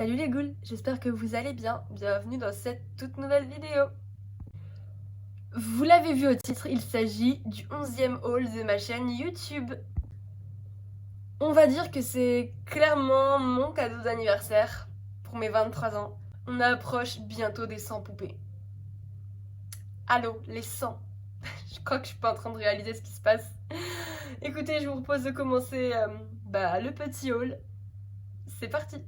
Salut les ghouls, j'espère que vous allez bien. Bienvenue dans cette toute nouvelle vidéo. Vous l'avez vu au titre, il s'agit du 11e haul de ma chaîne YouTube. On va dire que c'est clairement mon cadeau d'anniversaire pour mes 23 ans. On approche bientôt des 100 poupées. Allô, les 100. Je crois que je suis pas en train de réaliser ce qui se passe. Écoutez, je vous propose de commencer le petit haul. C'est parti.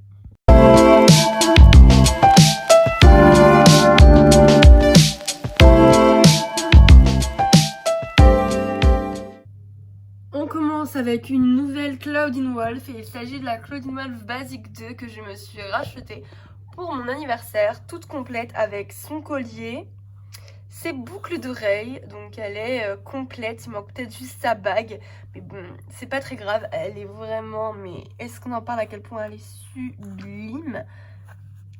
On commence avec une nouvelle Claudine Wolf et il s'agit de la Claudine Wolf Basic 2 que je me suis rachetée pour mon anniversaire, toute complète avec son collier, ses boucles d'oreilles, donc elle est complète, il manque peut-être juste sa bague, mais bon, c'est pas très grave, elle est vraiment, mais est-ce qu'on en parle à quel point elle est sublime?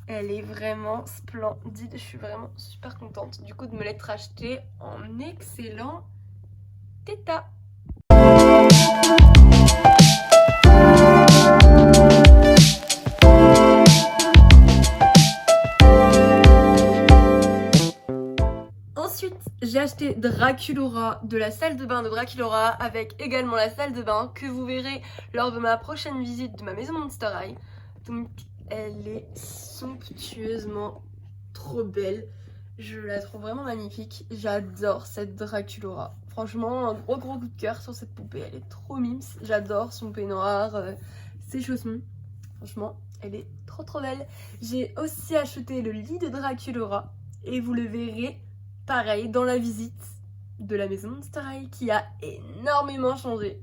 Elle est vraiment splendide, je suis vraiment super contente du coup de me l'être achetée en excellent état. Ensuite, j'ai acheté Draculaura de la salle de bain de Draculaura avec également la salle de bain que vous verrez lors de ma prochaine visite de ma maison Monster High. Donc, elle est somptueusement trop belle. Je la trouve vraiment magnifique. J'adore cette Draculaura. Franchement, un gros coup de cœur sur cette poupée. Elle est trop mimes. J'adore son peignoir, ses chaussons. Franchement, elle est trop belle. J'ai aussi acheté le lit de Draculaura et vous le verrez pareil dans la visite de la maison Monster High qui a énormément changé.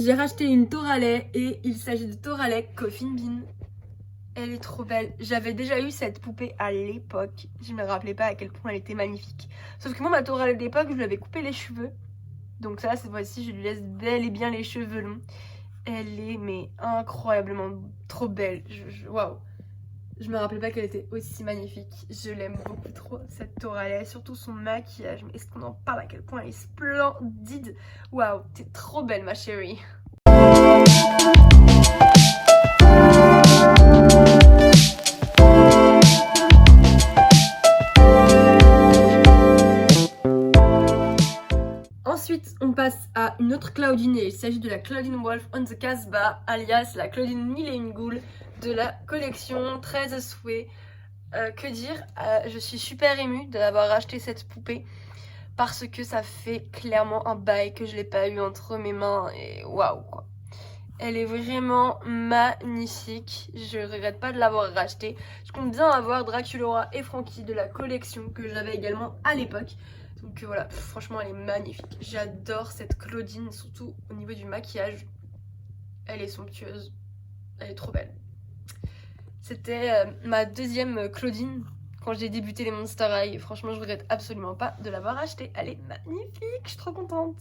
J'ai racheté une Toralei et il s'agit de Toralei Coffin Bean. Elle est trop belle. J'avais déjà eu cette poupée à l'époque. Je me rappelais pas à quel point elle était magnifique. Sauf que moi, ma Toralei d'époque, je lui avais coupé les cheveux. Donc ça, cette fois-ci, je lui laisse bel et bien les cheveux longs. Elle est mais incroyablement trop belle. Waouh. Je me rappelais pas qu'elle était aussi magnifique. Je l'aime beaucoup trop, cette Toralei. Surtout son maquillage. Mais est-ce qu'on en parle à quel point elle est splendide? Waouh, t'es trop belle, ma chérie. Ensuite, on passe à une autre Claudine et il s'agit de la Claudine Wolf on the Casbah, alias la Claudine Mille et une Goules de la collection 13 souhaits. Que dire, je suis super émue d'avoir acheté cette poupée parce que ça fait clairement un bail que je l'ai pas eu entre mes mains et waouh quoi. Elle est vraiment magnifique, je regrette pas de l'avoir rachetée. Je compte bien avoir Draculaura et Frankie de la collection que j'avais également à l'époque. Donc voilà, franchement elle est magnifique. J'adore cette Claudine, surtout au niveau du maquillage. Elle est somptueuse, elle est trop belle. C'était ma deuxième Claudine quand j'ai débuté les Monster High. Franchement je regrette absolument pas de l'avoir achetée. Elle est magnifique, je suis trop contente.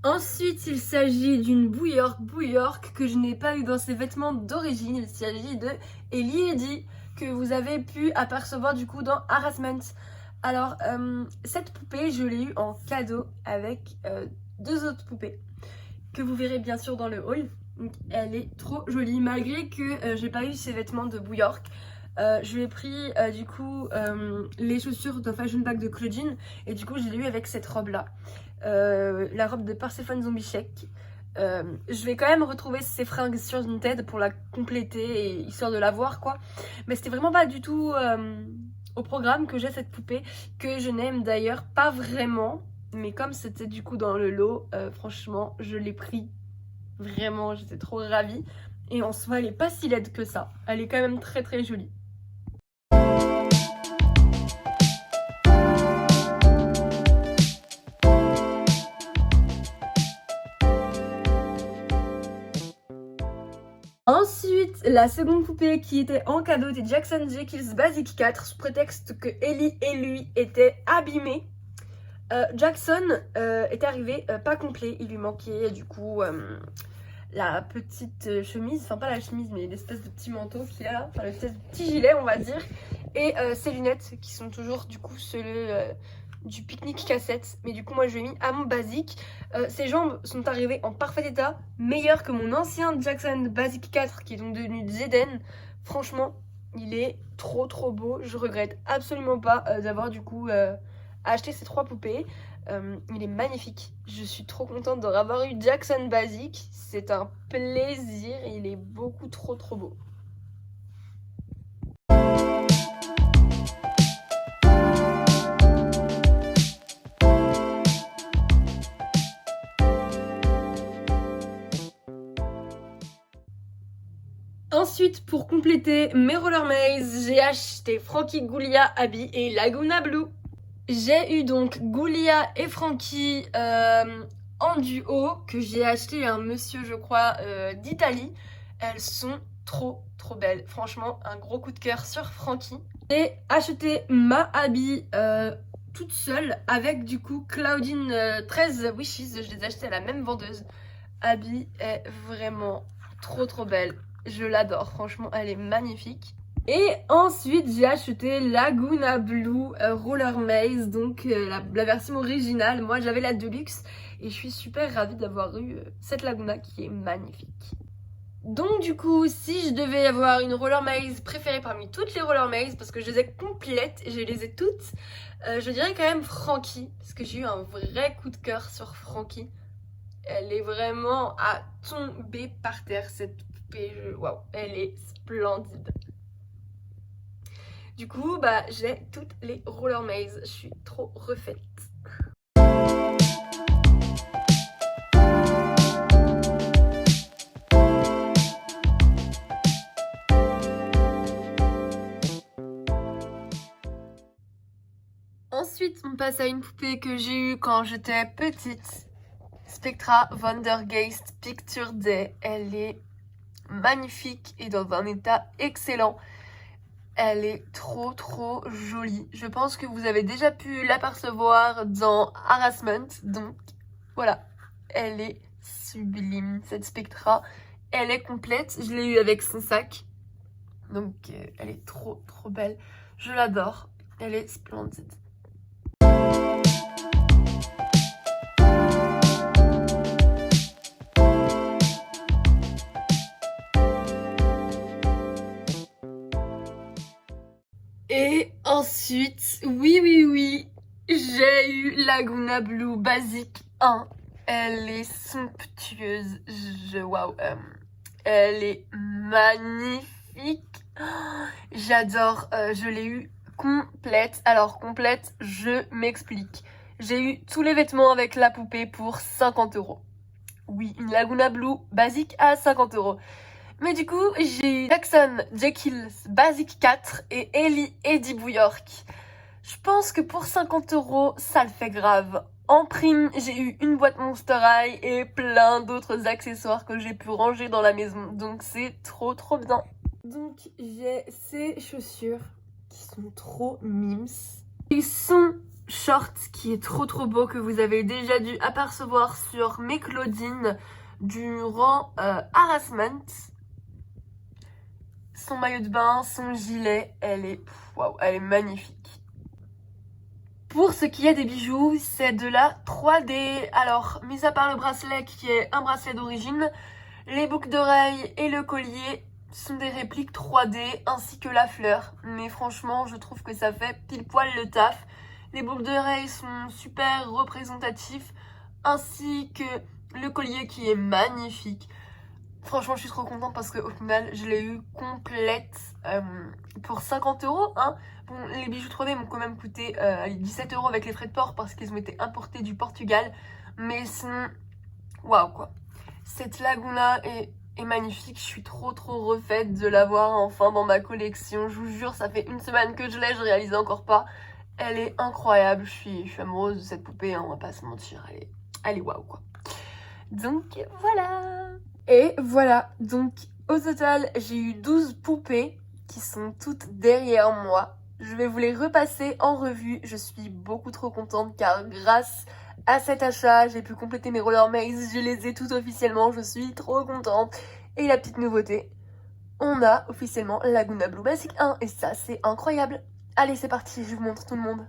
Ensuite, il s'agit d'une Bouillark que je n'ai pas eu dans ses vêtements d'origine. Il s'agit de Ellie Eddy, que vous avez pu apercevoir du coup dans Harassment. Alors, cette poupée, je l'ai eue en cadeau avec deux autres poupées, que vous verrez bien sûr dans le haul. Donc, elle est trop jolie, malgré que j'ai pas eu ses vêtements de Bouillark. Je lui ai pris du coup les chaussures de Fashion Bag de Claudine et du coup je l'ai eu avec cette robe là, la robe de Persephone Zombie Shake. Je vais quand même retrouver ses fringues sur Vinted pour la compléter et histoire de la voir quoi, mais c'était vraiment pas du tout au programme que j'ai cette poupée, que je n'aime d'ailleurs pas vraiment, mais comme c'était du coup dans le lot, franchement je l'ai pris, vraiment j'étais trop ravie. Et en soi elle est pas si laide que ça, elle est quand même très jolie. Ensuite, la seconde poupée qui était en cadeau était Jackson Jekyll's Basic 4 sous prétexte que Ellie et lui étaient abîmés. Jackson est arrivé pas complet, il lui manquait du coup la petite chemise, enfin pas la chemise mais l'espèce de petit manteau qu'il a là, enfin l'espèce de petit gilet on va dire, et ses lunettes qui sont toujours du coup celles du pique-nique cassette, mais du coup moi je l'ai mis à mon basique. Ses jambes sont arrivées en parfait état, meilleur que mon ancien Jackson Basic 4 qui est donc devenu Zeden. Franchement il est trop beau, je regrette absolument pas d'avoir du coup acheté ces 3 poupées. Il est magnifique, je suis trop contente d'en avoir eu Jackson Basic, c'est un plaisir, il est beaucoup trop beau. Ensuite, pour compléter mes Roller Maze, j'ai acheté Frankie, Ghoulia, Abby et Laguna Blue. J'ai eu donc Ghoulia et Frankie en duo que j'ai acheté à un monsieur, je crois, d'Italie. Elles sont trop belles. Franchement, un gros coup de cœur sur Frankie. J'ai acheté ma Abby toute seule avec du coup Claudine 13 Wishes. Je les ai achetées à la même vendeuse. Abby est vraiment trop belle. Je l'adore, franchement, elle est magnifique. Et ensuite, j'ai acheté Laguna Blue Roller Maze, donc la version originale. Moi, j'avais la Deluxe et je suis super ravie d'avoir eu cette Laguna qui est magnifique. Donc du coup, si je devais avoir une Roller Maze préférée parmi toutes les Roller Maze, parce que je les ai complètes et je les ai toutes, je dirais quand même Frankie, parce que j'ai eu un vrai coup de cœur sur Frankie. Elle est vraiment à tomber par terre, cette poupée. Waouh, elle est splendide. Du coup, bah, j'ai toutes les Roller Maze. Je suis trop refaite. Ensuite, on passe à une poupée que j'ai eue quand j'étais petite. Spectra Wondergeist Picture Day. Elle est magnifique et dans un état excellent. Elle est trop jolie. Je pense que vous avez déjà pu l'apercevoir dans Harassment. Donc voilà, elle est sublime cette Spectra. Elle est complète. Je l'ai eue avec son sac. Donc elle est trop belle. Je l'adore. Elle est splendide. Et ensuite, oui, j'ai eu Laguna Blue Basic 1. Elle est somptueuse. Waouh, elle est magnifique. J'adore. Je l'ai eu complète. Alors complète, je m'explique. J'ai eu tous les vêtements avec la poupée pour 50 €. Oui, une Laguna Blue Basic à 50 €. Mais du coup, j'ai eu Jackson Jekyll Basic 4 et Ellie Eddie Bouyork. Je pense que pour 50 €, ça le fait grave. En prime, j'ai eu une boîte Monster High et plein d'autres accessoires que j'ai pu ranger dans la maison. Donc c'est trop bien. Donc j'ai ces chaussures qui sont trop mimes. Ils sont short qui est trop beau, que vous avez déjà dû apercevoir sur mes Claudine durant Harassment. Son maillot de bain, son gilet, elle est magnifique. Pour ce qui est des bijoux, c'est de la 3D. Alors, mis à part le bracelet qui est un bracelet d'origine, les boucles d'oreilles et le collier sont des répliques 3D ainsi que la fleur. Mais franchement, je trouve que ça fait pile poil le taf. Les boucles d'oreilles sont super représentatifs ainsi que le collier qui est magnifique. Franchement, je suis trop contente parce qu'au final, je l'ai eu complète pour 50 €. Hein. Bon, les bijoux 3D m'ont quand même coûté 17 € avec les frais de port parce qu'ils ont été importés du Portugal. Mais sinon, waouh quoi. Cette Laguna est magnifique. Je suis trop refaite de l'avoir enfin dans ma collection. Je vous jure, ça fait une semaine que je l'ai, je réalise encore pas. Elle est incroyable. Je suis amoureuse de cette poupée, hein, on va pas se mentir. Elle est waouh quoi. Donc voilà. Et voilà, donc au total, j'ai eu 12 poupées qui sont toutes derrière moi. je vais vous les repasser en revue. Je suis beaucoup trop contente car grâce à cet achat, j'ai pu compléter mes roller maze, je les ai toutes officiellement, je suis trop contente. Et la petite nouveauté, on a officiellement Laguna Blue Basic 1 et ça c'est incroyable. Allez c'est parti, je vous montre tout le monde.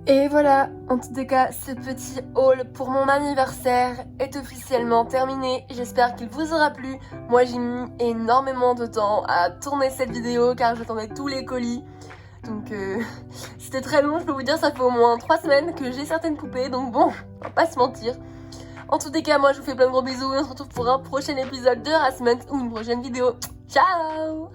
Et voilà, en tout cas, ce petit haul pour mon anniversaire est officiellement terminé. J'espère qu'il vous aura plu. Moi, j'ai mis énormément de temps à tourner cette vidéo car j'attendais tous les colis. Donc, c'était très long, je peux vous dire, ça fait au moins 3 semaines que j'ai certaines poupées. Donc bon, on va pas se mentir. En tout cas, moi, je vous fais plein de gros bisous et on se retrouve pour un prochain épisode de Harassment ou une prochaine vidéo. Ciao!